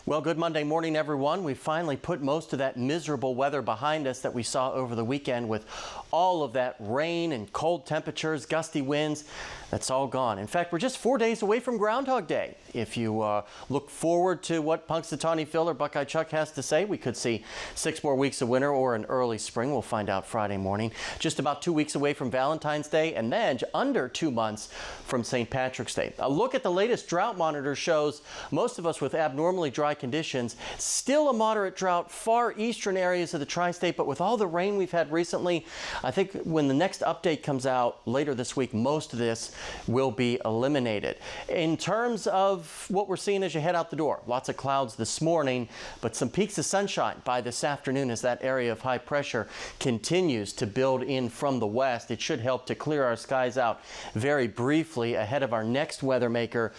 Well, good Monday morning, everyone. We finally put most of that miserable weather behind us that we saw over the weekend with all of that rain and cold temperatures, gusty winds. That's all gone. In fact, we're just 4 days away from Groundhog Day. If you look forward to what Punxsutawney Phil or Buckeye Chuck has to say, we could see 6 more weeks of winter or an early spring. We'll find out Friday morning. Just about 2 weeks away from Valentine's Day, and then under 2 months from St. Patrick's Day. A look at the latest drought monitor shows most of us with abnormally dry conditions. Still a moderate drought, far eastern areas of the tri-state, but with all the rain we've had recently, I think when the next update comes out later this week, most of this will be eliminated. In terms of what we're seeing as you head out the door, lots of clouds this morning, but some peaks of sunshine by this afternoon as that area of high pressure continues to build in from the west. It should help to clear our skies out very briefly ahead of our next weather maker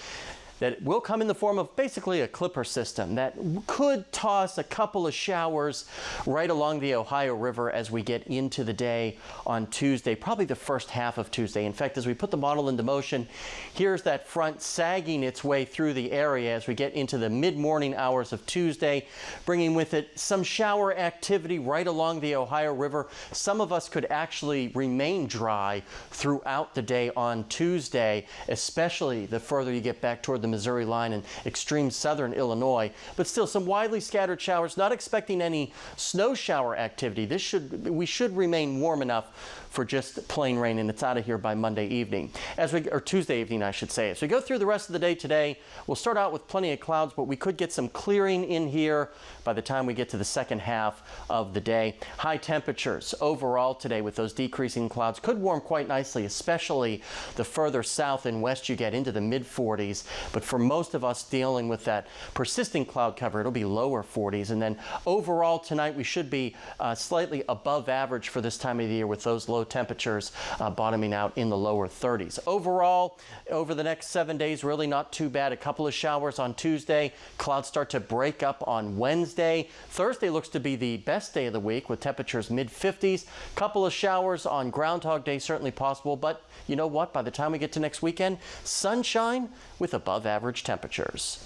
that will come in the form of basically a clipper system that could toss a couple of showers right along the Ohio River as we get into the day on Tuesday, probably the first half of Tuesday. In fact, as we put the model into motion, here's that front sagging its way through the area as we get into the mid-morning hours of Tuesday, bringing with it some shower activity right along the Ohio River. Some of us could actually remain dry throughout the day on Tuesday, especially the further you get back toward the Missouri line and extreme southern Illinois, but still some widely scattered showers. Not expecting any snow shower activity. We should remain warm enough for just plain rain, and it's out of here by Monday evening, or Tuesday evening, I should say. As we go through the rest of the day today, we'll start out with plenty of clouds, but we could get some clearing in here by the time we get to the second half of the day. High temperatures overall today with those decreasing clouds could warm quite nicely, especially the further south and west you get into the mid-40s. But for most of us dealing with that persisting cloud cover, it'll be lower 40s. And then overall tonight, we should be slightly above average for this time of the year with those low temperatures bottoming out in the lower 30s. Overall, over the next 7 days, really not too bad. A couple of showers on Tuesday. Clouds start to break up on Wednesday. Thursday looks to be the best day of the week with temperatures mid-50s. Couple of showers on Groundhog Day, certainly possible. But you know what? By the time we get to next weekend, sunshine with above average temperatures.